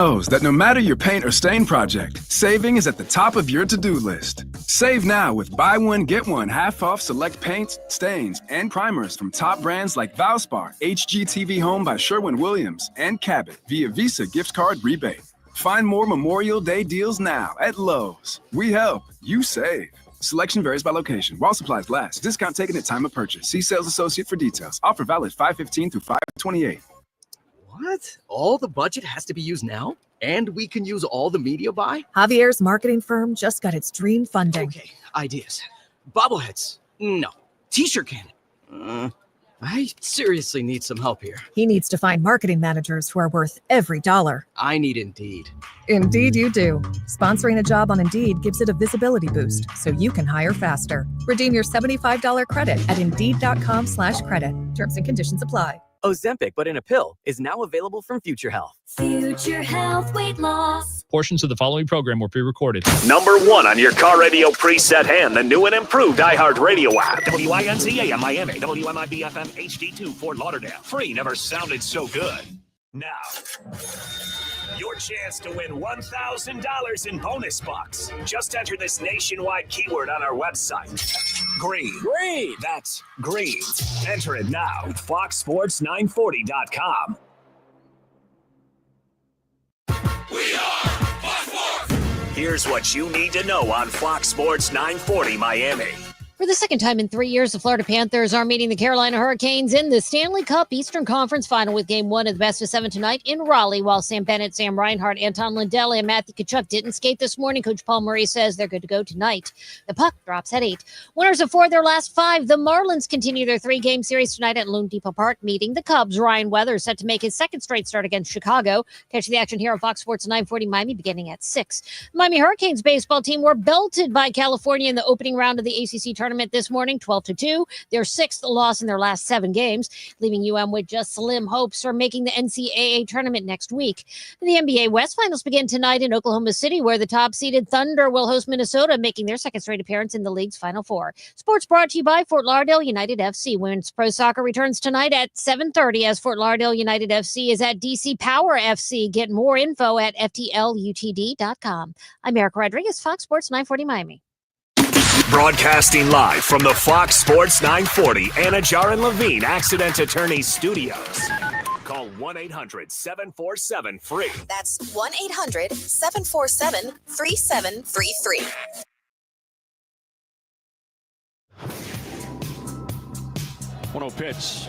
knows that no matter your paint or stain project, saving is at the top of your to-do list. Save now with buy one, get one half off select paints, stains, and primers from top brands like Valspar, HGTV Home by Sherwin-Williams, and Cabot via Visa gift card rebate. Find more Memorial Day deals now at Lowe's. We help, you save. Selection varies by location. While supplies last. Discount taken at time of purchase. See sales associate for details. Offer valid 5/15 through 5/28. What? All the budget has to be used now? And we can use all the media buy? Javier's marketing firm just got its dream funding. Okay, ideas. Bobbleheads? No. T-shirt cannon? I seriously need some help here. He needs to find marketing managers who are worth every dollar. I need Indeed. Indeed you do. Sponsoring a job on Indeed gives it a visibility boost so you can hire faster. Redeem your $75 credit at Indeed.com/credit. Terms and conditions apply. Ozempic, but in a pill, is now available from Future Health. Future Health weight loss. Portions of the following program were pre-recorded. Number 1 on your car radio preset and the new and improved iHeartRadio app. WINCA in Miami. WMIB-FM HD2 Fort Lauderdale. Free never sounded so good. Now, your chance to win $1,000 in bonus bucks. Just enter this nationwide keyword on our website. Green. Green. That's green. Enter it now at foxsports940.com. We are Fox Sports. Here's what you need to know on Fox Sports 940 Miami. For the second time in 3 years, the Florida Panthers are meeting the Carolina Hurricanes in the Stanley Cup Eastern Conference Final with Game 1 of the Best of 7 tonight in Raleigh, while Sam Bennett, Sam Reinhart, Anton Lindell, and Matthew Tkachuk didn't skate this morning. Coach Paul Murray says they're good to go tonight. The puck drops at 8. Winners of 4 of their last 5. The Marlins continue their 3-game series tonight at Lone Depot Park, meeting the Cubs. Ryan Weathers set to make his second straight start against Chicago. Catch the action here on Fox Sports 940 Miami beginning at 6. The Miami Hurricanes baseball team were belted by California in the opening round of the ACC tournament this morning, 12-2. Their 6th loss in their last 7 games, leaving UM with just slim hopes for making the NCAA tournament next week. The NBA West Finals begin tonight in Oklahoma City, where the top-seeded Thunder will host Minnesota, making their second straight appearance in the league's Final Four. Sports brought to you by Fort Lauderdale United FC. Women's Pro Soccer returns tonight at 7:30 as Fort Lauderdale United FC is at DC Power FC. Get more info at FTLUTD.com. I'm Erica Rodriguez, Fox Sports 940 Miami. Broadcasting live from the Fox Sports 940 Anajar and Levine Accident Attorney Studios. Call 1-800-747-FREE. That's 1-800-747-3733. 1-0 pitch.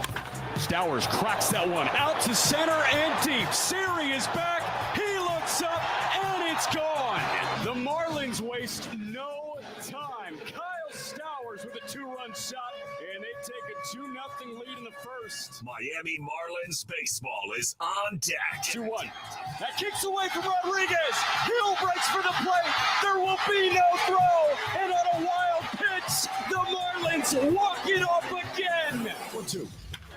Stowers cracks that one out to center and deep. Siri is back. He looks up and it's gone. The Marlins waste no time. Kyle Stowers with a 2-run shot, and they take a 2-0 lead in the first. Miami Marlins baseball is on deck. 2-1. That kicks away from Rodriguez. Hill breaks for the plate. There will be no throw. And on a wild pitch, the Marlins walk it off again. 1-2.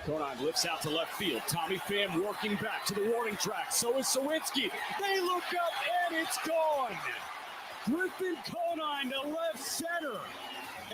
Conine lifts out to left field. Tommy Pham working back to the warning track. So is Sawinski. They look up, and it's gone. Griffin Conine to left center.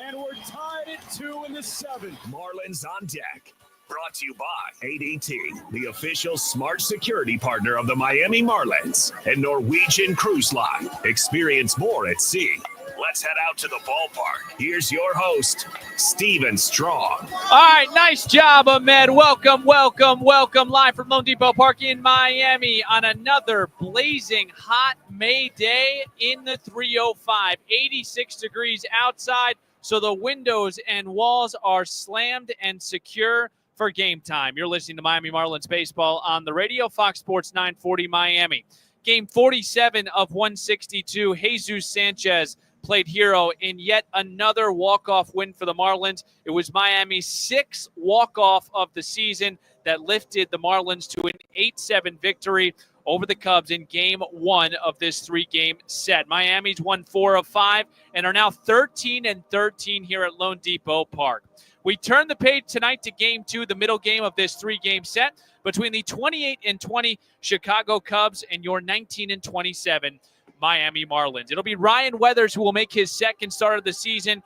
And we're tied at 2 in the 7th. Marlins on deck. Brought to you by ADT, the official smart security partner of the Miami Marlins, and Norwegian Cruise Line. Experience more at sea. Let's head out to the ballpark. Here's your host, Steven Strong. All right, nice job, Ahmed. Welcome live from Lone Depot Park in Miami on another blazing hot May day in the 305. 86 degrees outside, so the windows and walls are slammed and secure for game time. You're listening to Miami Marlins baseball on the radio, Fox Sports 940 Miami. Game 47 of 162, Jesus Sanchez played hero in yet another walk-off win for the Marlins. It was Miami's 6th walk-off of the season that lifted the Marlins to an 8-7 victory over the Cubs in Game 1 of this 3-game set. Miami's won 4 of 5 and are now 13-13 here at Lone Depot Park. We turn the page tonight to Game 2, the middle game of this 3-game set between the 28-20 Chicago Cubs and your 19-27 Miami Marlins. It'll be Ryan Weathers who will make his second start of the season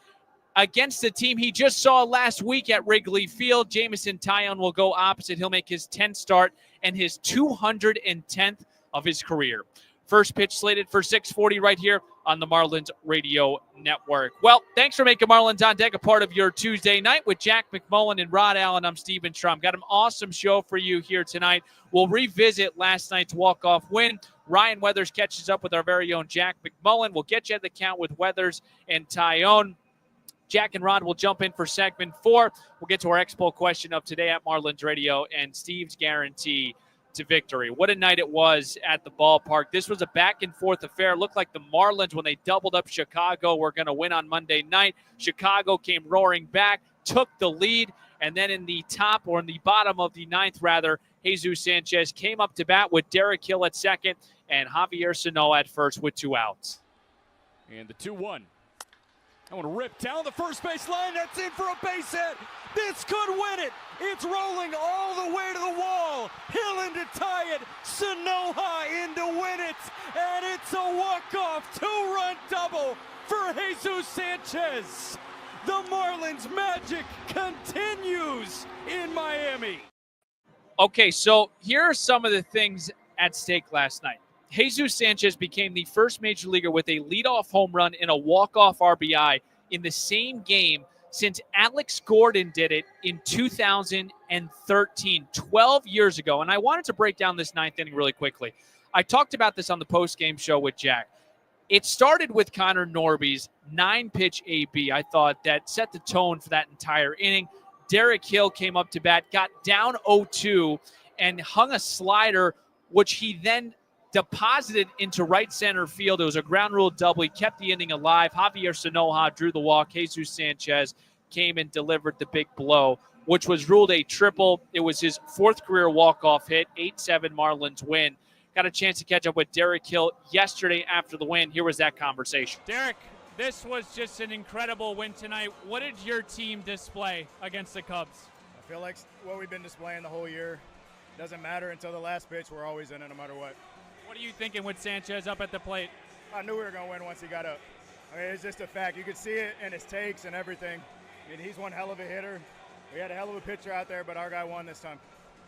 against the team he just saw last week at Wrigley Field. Jamison Tyone will go opposite. He'll make his 10th start and his 210th of his career. First pitch slated for 6:40 right here on the Marlins Radio Network. Well, thanks for making Marlins on Deck a part of your Tuesday night with Jack McMullen and Rod Allen. I'm Steven Strom. Got an awesome show for you here tonight. We'll revisit last night's walk-off win. Ryan Weathers catches up with our very own Jack McMullen. We'll get you at the count with Weathers and Tyone. Jack and Rod will jump in for segment 4. We'll get to our Expo question of today at Marlins Radio and Steve's guarantee to victory. What a night it was at the ballpark. This was a back-and-forth affair. It looked like the Marlins, when they doubled up Chicago, were going to win on Monday night. Chicago came roaring back, took the lead, and then in the bottom of the ninth, Jesus Sanchez came up to bat with Derek Hill at second and Javier Sano at first with 2 outs. And the 2-1. I want to rip down the first base line. That's in for a base hit. This could win it. It's rolling all the way to the wall. Hill in to tie it. Sanoha in to win it. And it's a walk-off 2-run double for Jesus Sanchez. The Marlins magic continues in Miami. Okay, so here are some of the things at stake last night. Jesus Sanchez became the first major leaguer with a leadoff home run and a walk-off RBI in the same game since Alex Gordon did it in 2013, 12 years ago. And I wanted to break down this ninth inning really quickly. I talked about this on the post-game show with Jack. It started with Connor Norby's 9-pitch AB. I thought that set the tone for that entire inning. Derek Hill came up to bat, got down 0-2, and hung a slider, which he then deposited into right center field. It was a ground rule double. He kept the inning alive. Javier Sanoha drew the walk. Jesus Sanchez came and delivered the big blow, which was ruled a triple. It was his 4th career walk-off hit, 8-7 Marlins win. Got a chance to catch up with Derek Hill yesterday after the win. Here was that conversation. Derek, this was just an incredible win tonight. What did your team display against the Cubs? I feel like what we've been displaying the whole year. Doesn't matter until the last pitch. We're always in it no matter what. What are you thinking with Sanchez up at the plate? I knew we were going to win once he got up. I mean, it's just a fact. You could see it in his takes and everything. I mean, he's one hell of a hitter. We had a hell of a pitcher out there, but our guy won this time.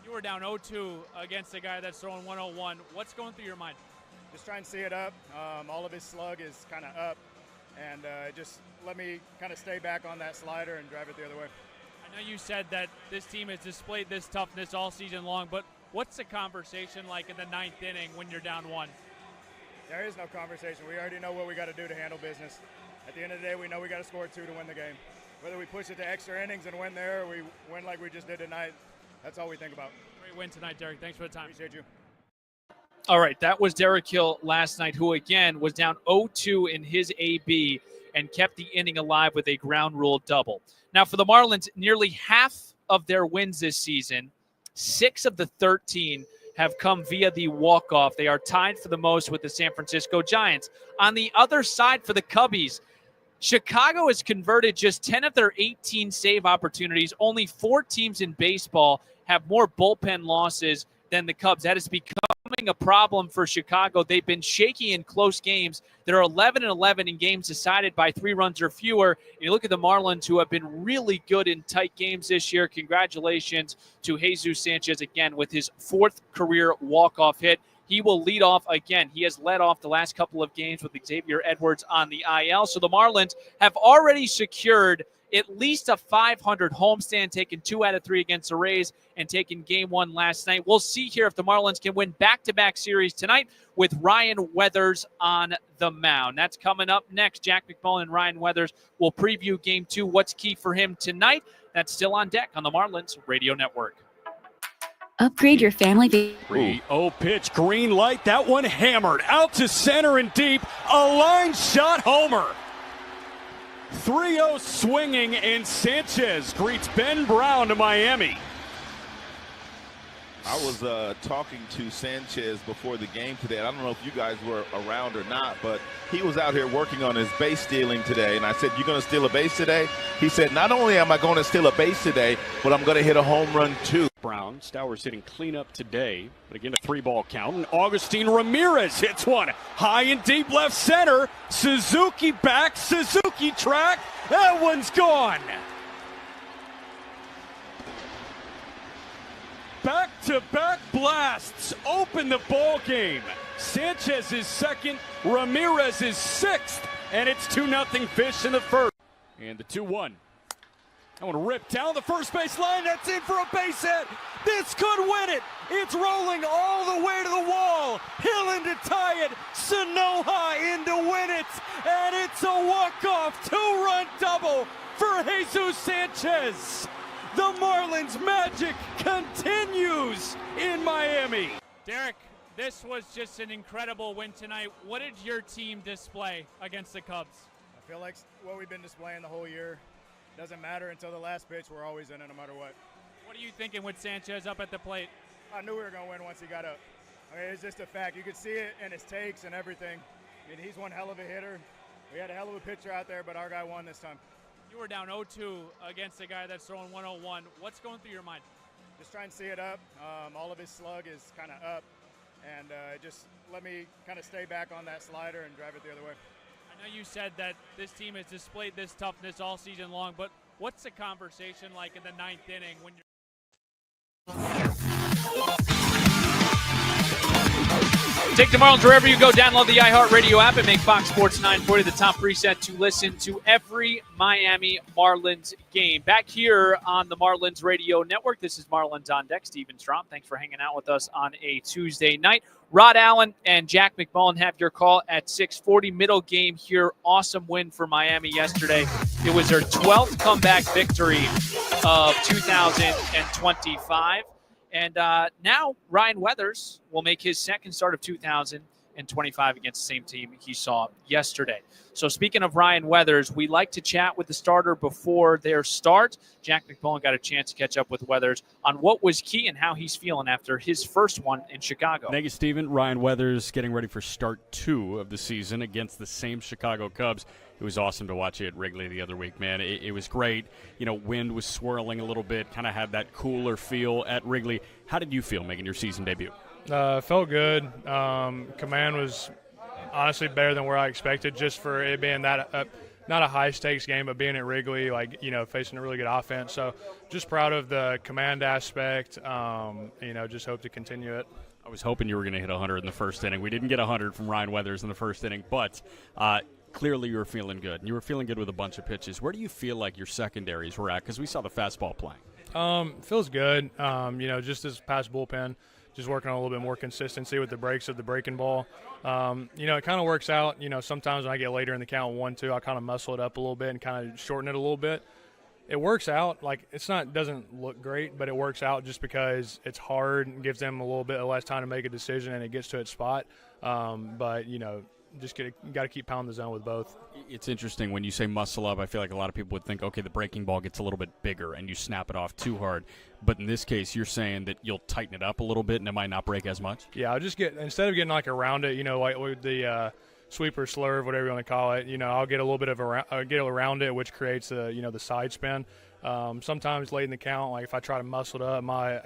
You were down 0-2 against a guy that's throwing 101. What's going through your mind? Just trying to see it up. All of his slug is kind of up, and just let me kind of stay back on that slider and drive it the other way. I know you said that this team has displayed this toughness all season long, but what's the conversation like in the 9th inning when you're down 1? There is no conversation. We already know what we got to do to handle business. At the end of the day, we know we got to score 2 to win the game. Whether we push it to extra innings and win there, or we win like we just did tonight, that's all we think about. Great win tonight, Derek. Thanks for the time. Appreciate you. All right, that was Derek Hill last night, who again was down 0-2 in his AB and kept the inning alive with a ground rule double. Now for the Marlins, nearly half of their wins this season, 6 of the 13 have come via the walk-off. They are tied for the most with the San Francisco Giants. On the other side for the Cubbies, Chicago has converted just 10 of their 18 save opportunities. Only 4 teams in baseball have more bullpen losses than the Cubs. That is becoming a problem for Chicago. They've been shaky in close games. They're 11-11 in games decided by 3 runs or fewer. And you look at the Marlins, who have been really good in tight games this year. Congratulations to Jesus Sanchez again with his 4th career walk-off hit. He will lead off again. He has led off the last couple of games with Xavier Edwards on the IL. So the Marlins have already secured at least a 500 homestand, taking 2 out of 3 against the Rays and taking game 1 last night. We'll see here if the Marlins can win back-to-back series tonight with Ryan Weathers on the mound. That's coming up next. Jack McMullen and Ryan Weathers will preview game 2. What's key for him tonight? That's still on deck on the Marlins Radio Network. Upgrade your family. 3-0 pitch, green light. That one hammered out to center and deep. A line shot homer. 3-0 swinging, and Sanchez greets Ben Brown to Miami. I was talking to Sanchez before the game today. I don't know if you guys were around or not, but he was out here working on his base stealing today. And I said, "You going to steal a base today?" He said, "Not only am I going to steal a base today, but I'm going to hit a home run too." Brown, Stowers hitting cleanup today, but again a 3-ball count. And Augustine Ramirez hits one high and deep left center. Suzuki back, Suzuki track. That one's gone. Back-to-back blasts open the ball game. Sanchez is second, Ramirez is sixth, and it's 2-0 Fish in the first. And the 2-1. I want to rip down the first base line. That's in for a base hit. This could win it. It's rolling all the way to the wall. Hill in to tie it. Sanoja in to win it. And it's a walk-off 2-run double for Jesus Sanchez. The Marlins magic continues in Miami. Derek, this was just an incredible win tonight. What did your team display against the Cubs? I feel like what we've been displaying the whole year. Doesn't matter until the last pitch. We're always in it no matter what. What are you thinking with Sanchez up at the plate? I knew we were going to win once he got up. I mean, it's just a fact. You could see it in his takes and everything. I mean, he's one hell of a hitter. We had a hell of a pitcher out there, but our guy won this time. You were down 0-2 against a guy that's throwing 101. What's going through your mind? Just trying to see it up. All of his slug is kind of up. And just let me kind of stay back on that slider and drive it the other way. I know you said that this team has displayed this toughness all season long, but what's the conversation like in the ninth inning when you're Take the Marlins wherever you go. Download the iHeartRadio app and make Fox Sports 940 the top preset to listen to every Miami Marlins game. Back here on the Marlins Radio Network, this is Marlins on Deck. Steven Strom, thanks for hanging out with us on a Tuesday night. Rod Allen and Jack McMullen have your call at 6:40. Middle game here. Awesome win for Miami yesterday. It was their 12th comeback victory of 2025. And now Ryan Weathers will make his second start of 2025 against the same team he saw yesterday. So speaking of Ryan Weathers, we like to chat with the starter before their start. Jack McMullen got a chance to catch up with Weathers on what was key and how he's feeling after his first one in Chicago. Thank you, Steven. Ryan Weathers getting ready for start 2 of the season against the same Chicago Cubs. It was awesome to watch you at Wrigley the other week, man. It was great. You know, wind was swirling a little bit, kind of had that cooler feel at Wrigley. How did you feel making your season debut? Felt good. Command was honestly better than where I expected, just for it being that not a high-stakes game, but being at Wrigley, like, you know, facing a really good offense. So just proud of the command aspect. You know, just hope to continue it. I was hoping you were going to hit 100 in the first inning. We didn't get 100 from Ryan Weathers in the first inning, but clearly you were feeling good. You were feeling good with a bunch of pitches. Where do you feel like your secondaries were at? Because we saw the fastball playing. Feels good. You know, just this past bullpen, just working on a little bit more consistency with the breaks of the breaking ball. You know, it kind of works out. You know, sometimes when I get later in the count, 1-2, I kind of muscle it up a little bit and kind of shorten it a little bit. It works out. Like, doesn't look great, but it works out just because it's hard and gives them a little bit less time to make a decision, and it gets to its spot. But, you know, got to keep pounding the zone with both. It's interesting when you say muscle up. I feel like a lot of people would think, okay, the breaking ball gets a little bit bigger and you snap it off too hard. But in this case, you're saying that you'll tighten it up a little bit and it might not break as much? Yeah, I'll just instead of getting like around it, you know, like with the sweep or slurve, whatever you want to call it, you know, I'll get a little bit of get around it, which creates you know, the side spin. Sometimes late in the count, like if I try to muscle it up, my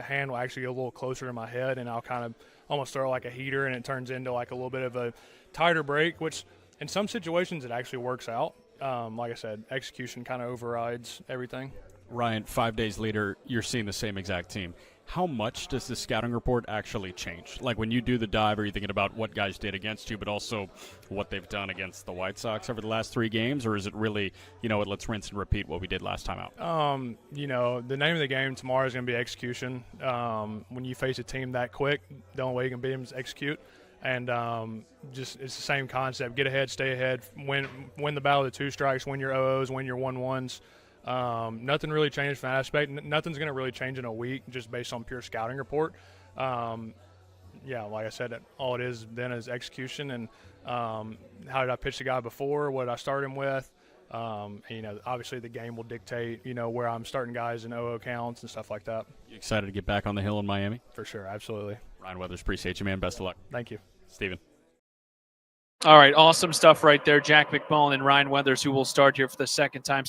hand will actually get a little closer to my head, and I'll kind of almost throw like a heater, and it turns into like a little bit of a tighter break, which in some situations it actually works out. Like I said, execution kind of overrides everything. Ryan, 5 days later, you're seeing the same exact team. How much does the scouting report actually change? Like when you do the dive, are you thinking about what guys did against you, but also what they've done against the White Sox over the last 3 games? Or is it really, you know what, let's rinse and repeat what we did last time out? You know, the name of the game tomorrow is going to be execution. When you face a team that quick, the only way you can beat them is execute. And just it's the same concept. Get ahead, stay ahead, win the battle of the 2 strikes, win your 0-0s, win your 1-1s. Nothing really changed from that aspect. Nothing's going to really change in a week just based on pure scouting report. Yeah, like I said, all it is then is execution and how did I pitch the guy before, what did I start him with. You know, obviously the game will dictate, you know, where I'm starting guys in 0-0 counts and stuff like that. You excited to get back on the hill in Miami? For sure, absolutely. Ryan Weathers, appreciate you, man. Best of luck. Thank you. Steven. All right, awesome stuff right there. Jack McMullen and Ryan Weathers, who will start here for the second time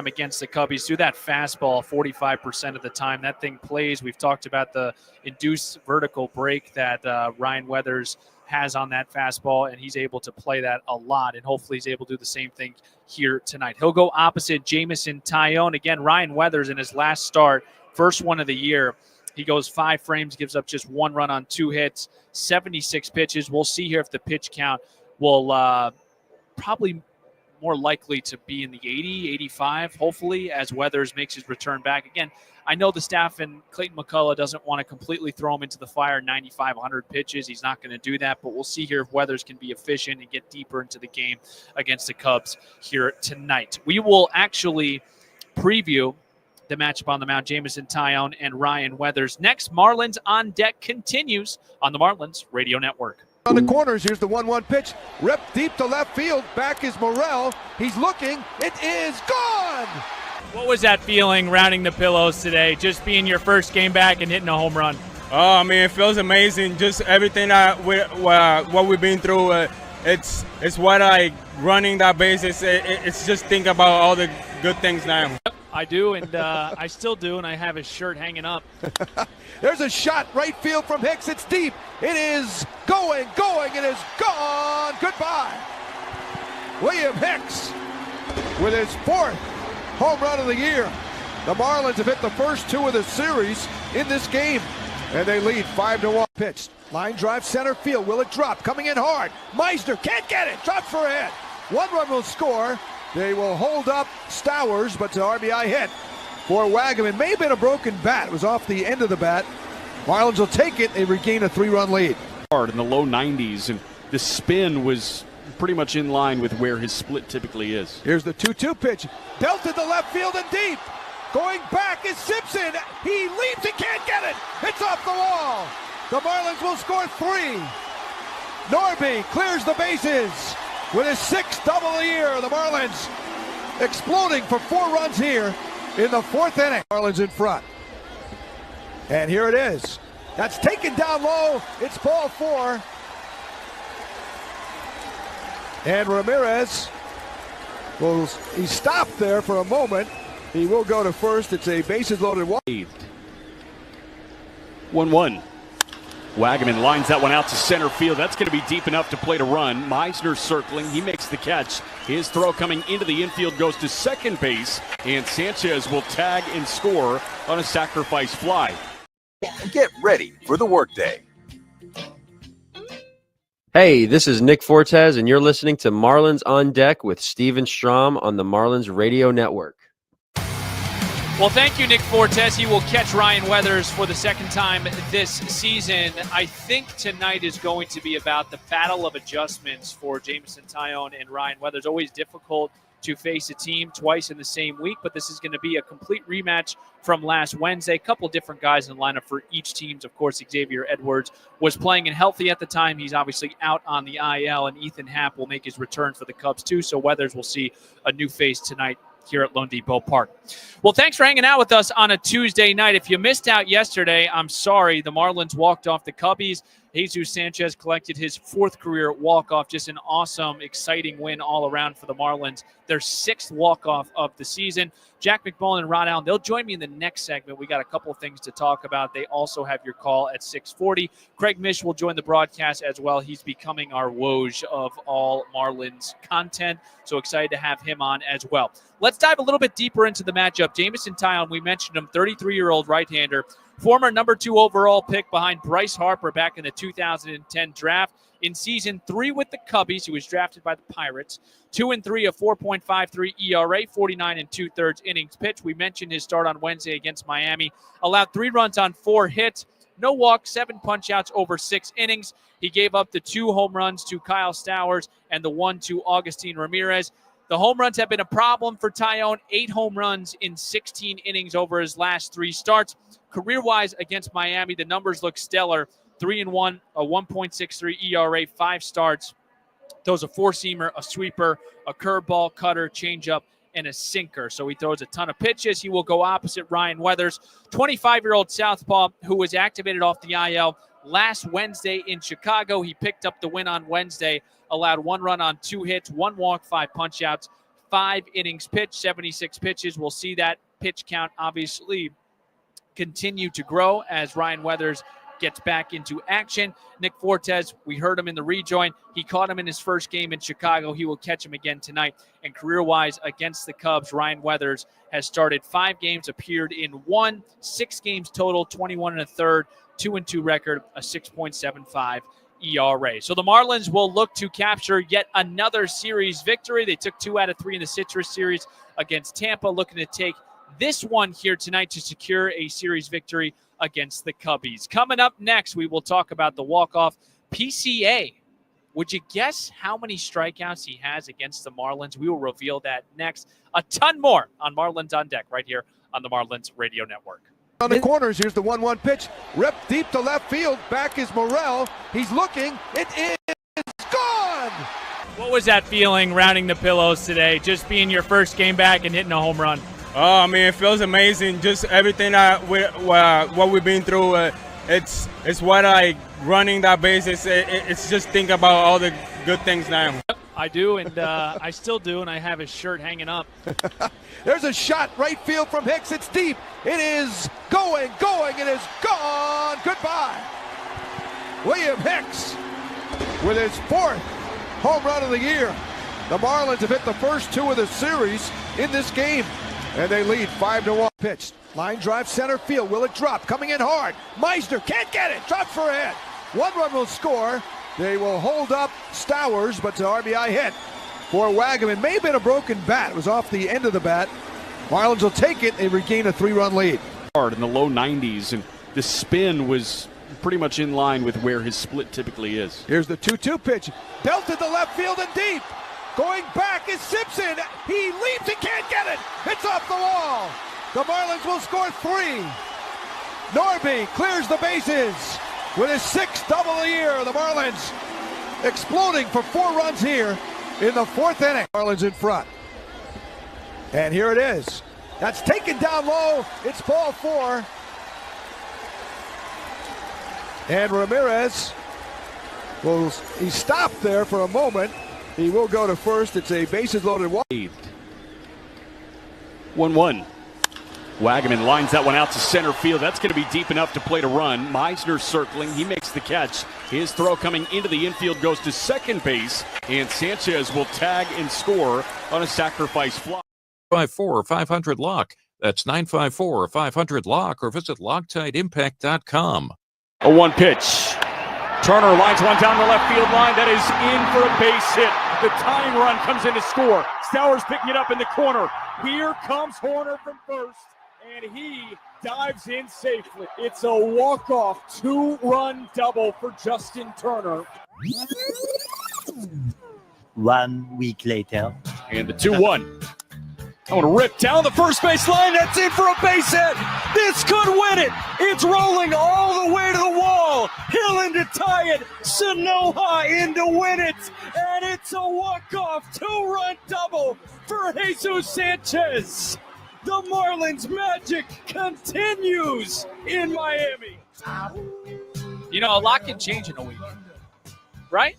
against the Cubbies. Do that fastball 45% of the time. That thing plays. We've talked about the induced vertical break that Ryan Weathers has on that fastball, and he's able to play that a lot, and hopefully he's able to do the same thing here tonight. He'll go opposite Jamison Tyone. Again, Ryan Weathers in his last start, first one of the year, He goes 5 frames, gives up just 1 run on 2 hits, 76 pitches. We'll see here if the pitch count will probably more likely to be in the 80, 85, hopefully, as Weathers makes his return back. Again, I know the staff and Clayton McCullough doesn't want to completely throw him into the fire 95, 100 pitches. He's not going to do that, but we'll see here if Weathers can be efficient and get deeper into the game against the Cubs here tonight. We will actually preview the matchup on the mound, Jameson Taillon and Ryan Weathers. Next, Marlins on Deck continues on the Marlins Radio Network. On the corners, here's the 1-1 pitch. Ripped deep to left field. Back is Morel. He's looking. It is gone! What was that feeling rounding the pillows today, just being your first game back and hitting a home run? Oh, I mean, it feels amazing. Just everything what we've been through. It's what running that base. It's just think about all the good things now. I do, and I still do, and I have his shirt hanging up. There's a shot right field from Hicks. It's deep. It is going. It is gone. Goodbye. William Hicks with his 4th home run of the year. The Marlins have hit the first 2 of the series in this game, and they lead 5-1. Pitched. Line drive center field. Will it drop? Coming in hard. Meisner can't get it. Drops for a hit. 1 run will score. They will hold up Stowers, but it's an RBI hit for Wagaman. May have been a broken bat. It was off the end of the bat. Marlins will take it. They regain a 3-run lead. Hard in the low 90s, and the spin was pretty much in line with where his split typically is. Here's the 2-2 pitch. Belted to left field and deep. Going back is Simpson. He leaps. He can't get it. It's off the wall. The Marlins will score 3. Norby clears the bases with his 6th double of the year. The Marlins exploding for 4 runs here in the 4th inning. Marlins in front. And here it is. That's taken down low. It's ball 4. And Ramirez he stopped there for a moment. He will go to first. It's a bases loaded walk. 1-1. Wagaman lines that one out to center field. That's going to be deep enough to plate a run. Meisner circling. He makes the catch. His throw coming into the infield goes to second base, and Sanchez will tag and score on a sacrifice fly. Get ready for the workday. Hey, this is Nick Fortes, and you're listening to Marlins on Deck with Steven Strom on the Marlins Radio Network. Well, thank you, Nick Fortes. He will catch Ryan Weathers for the 2nd time this season. I think tonight is going to be about the battle of adjustments for Jameson Taillon and Ryan Weathers. Always difficult to face a team twice in the same week, but this is going to be a complete rematch from last Wednesday. A couple different guys in the lineup for each team. Of course, Xavier Edwards was playing and healthy at the time. He's obviously out on the IL, and Ethan Happ will make his return for the Cubs too. So Weathers will see a new face tonight here at Lone Depot Park. Well, thanks for hanging out with us on a Tuesday night. If you missed out yesterday, I'm sorry. The Marlins walked off the Cubbies. Jesus Sanchez collected his 4th career walk-off. Just an awesome, exciting win all around for the Marlins. Their 6th walk-off of the season. Jack McMullen and Ron Allen, they'll join me in the next segment. We got a couple of things to talk about. They also have your call at 6:40. Craig Mish will join the broadcast as well. He's becoming our Woj of all Marlins content. So excited to have him on as well. Let's dive a little bit deeper into the matchup. Jameson Taillon, we mentioned him, 33-year-old right-hander. Former number 2 overall pick behind Bryce Harper back in the 2010 draft. In season 3 with the Cubbies, he was drafted by the Pirates. 2-3, a 4.53 ERA, 49 2/3 innings pitched. We mentioned his start on Wednesday against Miami. Allowed 3 runs on 4 hits, no walks, 7 punch-outs over 6 innings. He gave up the 2 home runs to Kyle Stowers and the 1 to Augustin Ramirez. The home runs have been a problem for Taillon. 8 home runs in 16 innings over his last 3 starts. Career-wise against Miami, the numbers look stellar. 3-1, a 1.63 ERA, 5 starts. Throws a 4-seamer, a sweeper, a curveball, cutter, changeup, and a sinker. So he throws a ton of pitches. He will go opposite Ryan Weathers, 25-year-old southpaw who was activated off the IL last Wednesday in Chicago. He picked up the win on Wednesday, allowed 1 run on 2 hits, 1 walk, 5 punch-outs, 5 innings pitched, 76 pitches. We'll see that pitch count obviously continue to grow as Ryan Weathers gets back into action. Nick Fortes, we heard him in the rejoin. He caught him in his first game in Chicago. He will catch him again tonight. And career-wise against the Cubs, Ryan Weathers has started 5 games, appeared in 1, 6 games total, 21 1/3, 2-2 record, a 6.75 ERA. So the Marlins will look to capture yet another series victory. They took 2 out of 3 in the Citrus series against Tampa, looking to take this one here tonight to secure a series victory against the Cubbies. Coming up next, we will talk about the walk-off PCA. Would you guess how many strikeouts he has against the Marlins? We will reveal that next. A ton more on Marlins on Deck right here on the Marlins Radio Network. On the corners, here's the 1-1 pitch. Ripped deep to left field. Back is Morel. He's looking. It is gone! What was that feeling rounding the pillows today, just being your first game back and hitting a home run? Oh, I mean, it feels amazing. Just everything what we've been through. It's what running that base. It's just think about all the good things now. I do, and I still do, and I have his shirt hanging up. There's a shot right field from Hicks. It's deep. It is going. It is gone. Goodbye. William Hicks with his 4th home run of the year. The Marlins have hit the first 2 of the series in this game, and they lead 5-1. Pitched. Line drive center field. Will it drop? Coming in hard. Meisner can't get it. Drops for a hit. 1 run will score. They will hold up Stowers, but it's an RBI hit for Wagaman. May have been a broken bat. It was off the end of the bat. Marlins will take it. They regain a 3-run lead. Hard in the low 90s, and the spin was pretty much in line with where his split typically is. Here's the 2-2 pitch. Belted to left field and deep. Going back is Simpson. He leaps and can't get it. It's off the wall. The Marlins will score 3. Norby clears the bases with his 6th double of the year. The Marlins exploding for 4 runs here in the 4th inning. Marlins in front. And here it is. That's taken down low. It's ball 4. And Ramirez he stopped there for a moment. He will go to first. It's a bases loaded walk. 1-1. Wagaman lines that one out to center field. That's going to be deep enough to play to run. Meisner circling. He makes the catch. His throw coming into the infield goes to second base, and Sanchez will tag and score on a sacrifice fly. 954-500-LOCK. That's 954-500-LOCK, or visit LoctiteImpact.com. A 1 pitch. Turner lines one down the left field line. That is in for a base hit. The tying run comes in to score. Stowers picking it up in the corner. Here comes Horner from first, and he dives in safely. It's a walk-off 2-run double for Justin Turner. 1 week later. And the 2-1. I want to rip down the first base line. That's in for a base hit. This could win it. It's rolling all the way to the wall. Hill in to tie it. Sanoja in to win it. And it's a walk-off 2-run double for Jesus Sanchez. The Marlins magic continues in Miami. You know, a lot can change in a week, right?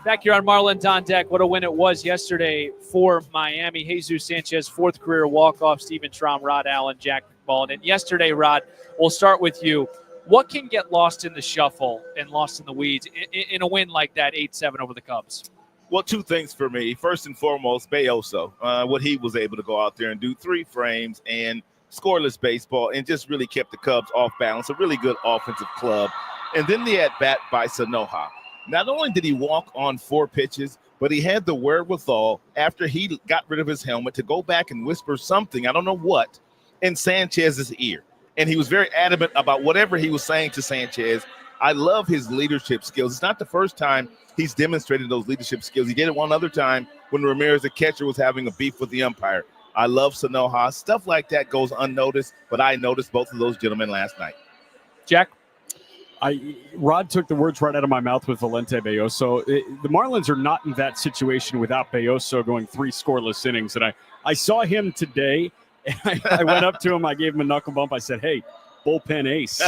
Back here on Marlins on Deck, what a win it was yesterday for Miami. Jesus Sanchez, 4th career walk-off. Steven Strom, Rod Allen, Jack McMullen. And yesterday, Rod, we'll start with you. What can get lost in the shuffle and lost in the weeds in a win like that, 8-7 over the Cubs? Well, 2 things for me. First and foremost, Beoso, what he was able to go out there and do, 3 frames and scoreless baseball, and just really kept the Cubs off balance. A really good offensive club. And then the at-bat by Sanoja. Not only did he walk on 4 pitches, but he had the wherewithal after he got rid of his helmet to go back and whisper something, I don't know what, in Sanchez's ear. And he was very adamant about whatever he was saying to Sanchez. I love his leadership skills. It's not the first time he's demonstrated those leadership skills. He did it one other time when Ramirez, the catcher, was having a beef with the umpire. I love Sanoja. Stuff like that goes unnoticed, but I noticed both of those gentlemen last night. Jack? Rod took the words right out of my mouth with Valente Beoso. The Marlins are not in that situation without Beoso going 3 scoreless innings. And I saw him today, and I went up to him. I gave him a knuckle bump. I said, hey, bullpen ace.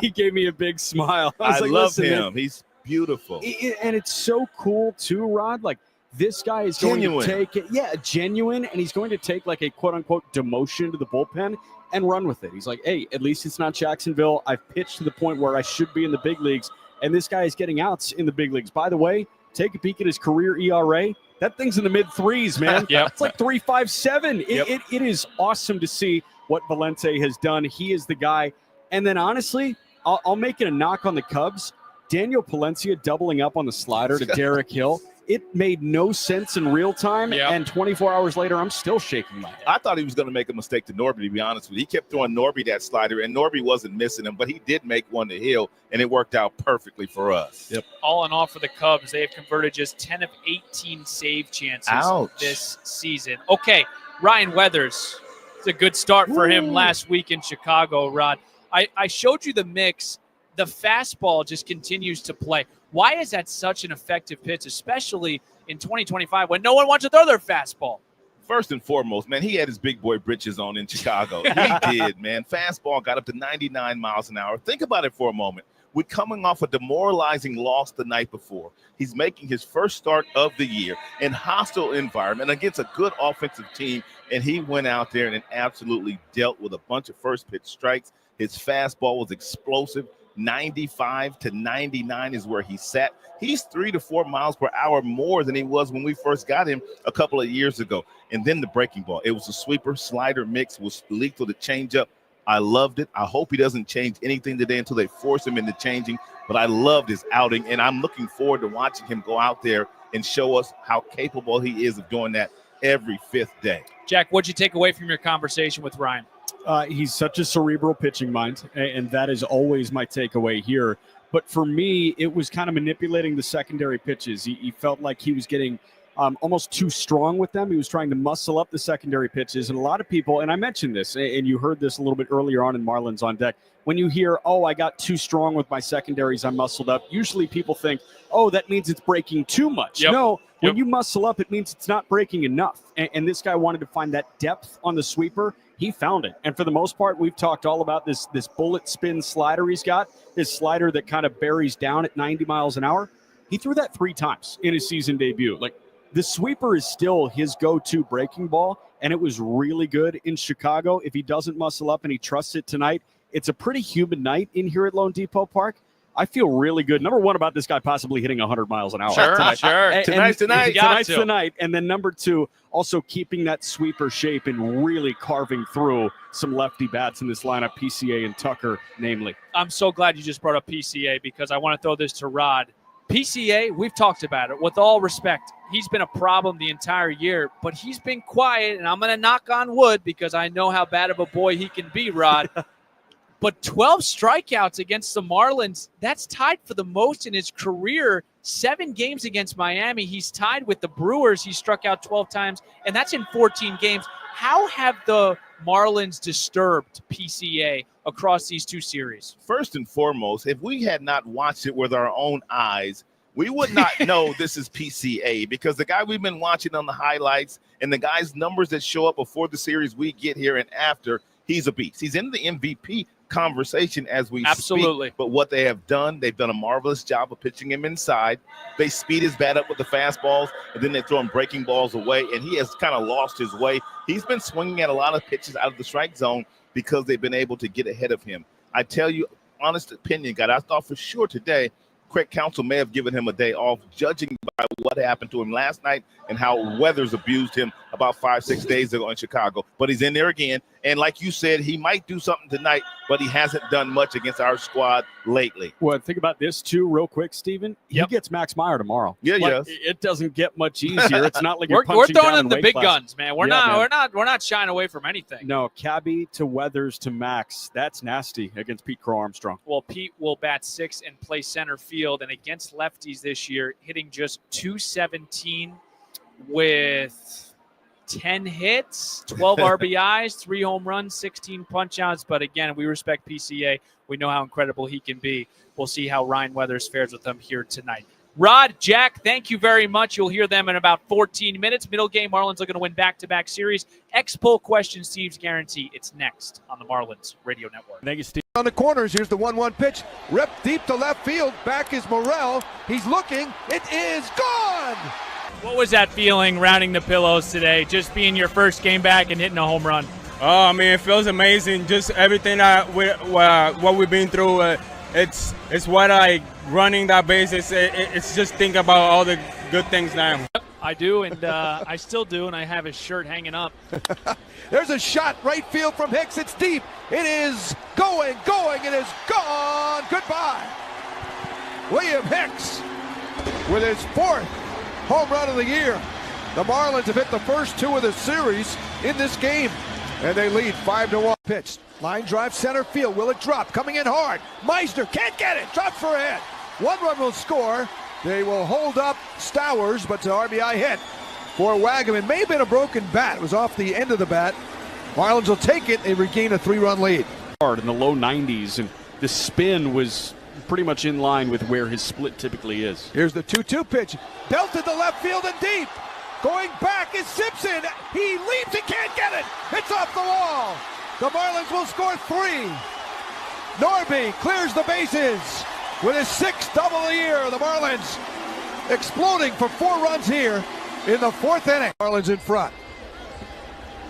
He gave me a big smile. I love him. Man, he's beautiful. And it's so cool, too, Rod. Like, This guy is going to take it, genuine, and he's going to take like a quote-unquote demotion to the bullpen and run with it. He's like, hey, at least it's not Jacksonville. I've pitched to the point where I should be in the big leagues, and this guy is getting outs in the big leagues. By the way, take a peek at his career ERA. That thing's in the mid-threes, man. It's like 3.57. It is awesome to see what Valente has done. He is the guy. And then, honestly, I'll make it a knock on the Cubs. Daniel Palencia doubling up on the slider to Derek Hill. It made no sense in real time, and 24 hours later, I'm still shaking my head. I thought he was going to make a mistake to Norby, to be honest with you. He kept throwing Norby that slider, and Norby wasn't missing him, but he did make one to Hill, and it worked out perfectly for us. All in all for the Cubs, they have converted just 10 of 18 save chances this season. Okay, Ryan Weathers. It's a good start for him last week in Chicago, Rod. I showed you the mix. The fastball just continues to play. Why is that such an effective pitch, especially in 2025 when no one wants to throw their fastball? First and foremost, man, he had his big boy britches on in Chicago. He did, man. Fastball got up to 99 miles an hour. Think about it for a moment. We're coming off a demoralizing loss the night before. He's making his first start of the year in hostile environment against a good offensive team, and he went out there and absolutely dealt with a bunch of first pitch strikes. His fastball was explosive. 95 to 99 is where he sat. He's 3 to 4 miles per hour more than he was when we first got him a couple of years ago. And then the breaking ball. It was a sweeper slider mix, was lethal to change up. I loved it. I hope he doesn't change anything today until they force him into changing. But I loved his outing, and I'm looking forward to watching him go out there and show us how capable he is of doing that every fifth day. Jack, what'd you take away from your conversation with Ryan? He's such a cerebral pitching mind, and that is always my takeaway here. But for me, it was kind of manipulating the secondary pitches. He felt like he was getting almost too strong with them. He was trying to muscle up the secondary pitches. And a lot of people, and I mentioned this, and you heard this a little bit earlier on in Marlins on Deck, when you hear, oh, I got too strong with my secondaries, I muscled up, usually people think, oh, that means it's breaking too much. No, when you muscle up, it means it's not breaking enough. And this guy wanted to find that depth on the sweeper. He found it. And for the most part, we've talked all about this bullet spin slider he's got, his slider that kind of buries down at 90 miles an hour. He threw that 3 times in his season debut. Like, the sweeper is still his go-to breaking ball, and it was really good in Chicago. If he doesn't muscle up and he trusts it tonight, it's a pretty humid night in here at Lone Depot Park. I feel really good. Number one, about this guy possibly hitting 100 miles an hour. Sure. Tonight's the night. And then number 2, also keeping that sweeper shape and really carving through some lefty bats in this lineup, PCA and Tucker, namely. I'm so glad you just brought up PCA because I want to throw this to Rod. PCA, we've talked about it. With all respect, he's been a problem the entire year, but he's been quiet, and I'm going to knock on wood because I know how bad of a boy he can be, Rod. But 12 strikeouts against the Marlins, that's tied for the most in his career. 7 games against Miami. He's tied with the Brewers. He struck out 12 times, and that's in 14 games. How have the Marlins disturbed PCA across these 2 series? First and foremost, if we had not watched it with our own eyes, we would not know this is PCA, because the guy we've been watching on the highlights and the guy's numbers that show up before the series we get here and after, he's a beast. He's in the MVP conversation as we speak. But what they have done, they've done a marvelous job of pitching him inside. They speed his bat up with the fastballs, and then they throw him breaking balls away, and he has kind of lost his way. He's been swinging at a lot of pitches out of the strike zone because they've been able to get ahead of him. I tell you, honest opinion, God, I thought for sure today Craig Counsell may have given him a day off, judging by what happened to him last night and how Weathers abused him about 5-6 days ago in Chicago. But he's in there again. And like you said, he might do something tonight, but he hasn't done much against our squad lately. Well, think about this, too, real quick, Steven. He gets Max Meyer tomorrow. It doesn't get much easier. It's not like we're punching throwing down in the weight big class. guns, man. We're not shying away from anything. No, Cabby to Weathers to Max. That's nasty against Pete Crow Armstrong. Well, Pete will bat 6 and play center field, and against lefties this year, hitting just .217 with 10 hits, 12 RBIs, 3 home runs, 16 punch-outs. But again, we respect PCA. We know how incredible he can be. We'll see how Ryan Weathers fares with them here tonight. Rod, Jack, thank you very much. You'll hear them in about 14 minutes. Middle game, Marlins are going to win back-to-back series. X-Poll question, Steve's guarantee. It's next on the Marlins Radio Network. Thank you, Steve. On the corners, here's the 1-1 pitch. Ripped deep to left field. Back is Morel. He's looking. It is gone. What was that feeling rounding the pillows today, just being your first game back and hitting a home run? Oh, I mean, it feels amazing. Just everything what we've been through. It's what running that base. It's just think about all the good things now. I do, and I still do, and I have his shirt hanging up. There's a shot right field from Hicks. It's deep. It is going. It is gone. Goodbye. William Hicks with his 4th home run of the year. The Marlins have hit the first 2 of the series in this game, and they lead 5-1. Pitched. Line drive center field. Will it drop? Coming in hard. Meisner can't get it. Drops for a hit. 1 run will score. They will hold up Stowers, but it's an RBI hit for Wagaman. May have been a broken bat. It was off the end of the bat. Marlins will take it. They regain a 3-run lead. Hard in the low 90s, and the spin was pretty much in line with where his split typically is. Here's the 2-2 pitch. Belted to left field and deep. Going back is Simpson. He leaps. He can't get it. It's off the wall. The Marlins will score 3. Norby clears the bases with his 6th double of the year. The Marlins exploding for 4 runs here in the 4th inning. Marlins in front.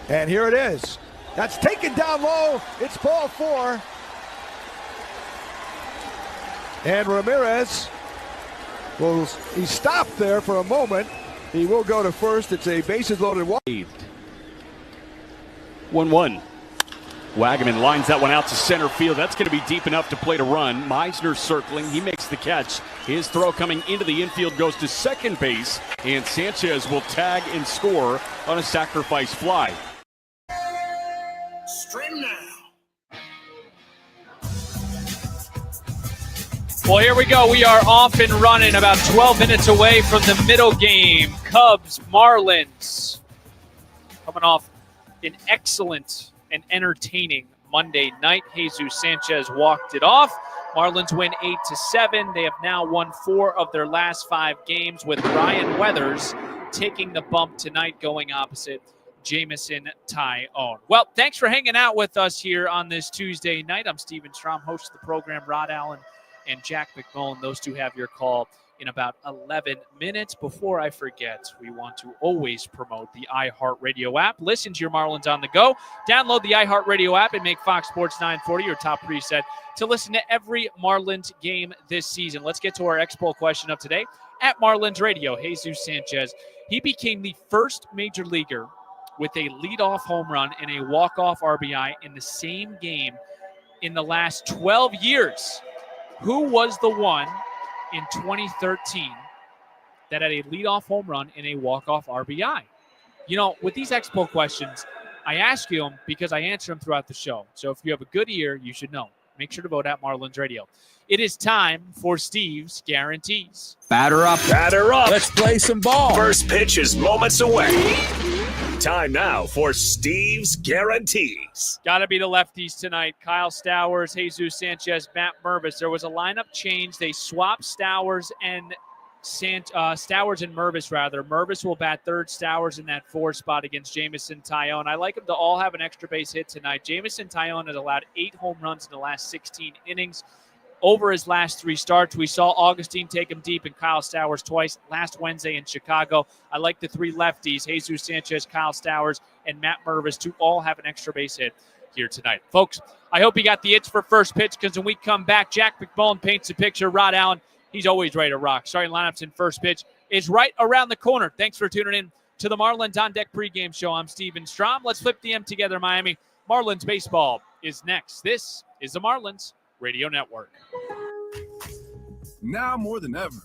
And here it is. That's taken down low. It's ball 4. And Ramirez he stopped there for a moment. He will go to first. It's a bases loaded walk. 1-1. Wagaman lines that one out to center field. That's going to be deep enough to play to run. Meisner circling. He makes the catch. His throw coming into the infield goes to second base, and Sanchez will tag and score on a sacrifice fly. Stream now. Well, here we go. We are off and running, about 12 minutes away from the middle game. Cubs, Marlins. Coming off an excellent and entertaining Monday night. Jesus Sanchez walked it off. Marlins win 8-7. They have now won 4 of their last 5 games, with Ryan Weathers taking the bump tonight, going opposite Jamison Tyone. Well, thanks for hanging out with us here on this Tuesday night. I'm Steven Strom, host of the program. Rod Allen and Jack McMullen, those two have your call in about 11 minutes. Before I forget, we want to always promote the iHeartRadio app. Listen to your Marlins on the go. Download the iHeartRadio app and make Fox Sports 940 your top preset to listen to every Marlins game this season. Let's get to our Expo question of today. At Marlins Radio, Jesus Sanchez, he became the first major leaguer with a leadoff home run and a walk-off RBI in the same game in the last 12 years. Who was the one in 2013 that had a leadoff home run and a walk-off RBI? You know, with these Expo questions, I ask you them because I answer them throughout the show. So if you have a good ear, you should know. Make sure to vote at Marlins Radio. It is time for Steve's Guarantees. Batter up. Batter up. Let's play some ball. First pitch is moments away. Time now for Steve's Guarantees. Got to be the lefties tonight. Kyle Stowers, Jesus Sanchez, Matt Mervis. There was a lineup change. They swapped Stowers and Mervis, rather. Mervis will bat third, Stowers in that 4 spot against Jamison Tyone. I like them to all have an extra base hit tonight. Jamison Tyone has allowed 8 home runs in the last 16 innings. Over his last 3 starts, we saw Augustine take him deep and Kyle Stowers twice last Wednesday in Chicago. I like the 3 lefties, Jesus Sanchez, Kyle Stowers, and Matt Mervis, to all have an extra base hit here tonight. Folks, I hope you got the itch for first pitch, because when we come back, Jack McMullen paints a picture. Rod Allen, he's always ready to rock. Starting lineups in first pitch is right around the corner. Thanks for tuning in to the Marlins On Deck pregame show. I'm Steven Strom. Let's flip the M together, Miami. Marlins baseball is next. This is the Marlins Radio Network. Now more than ever,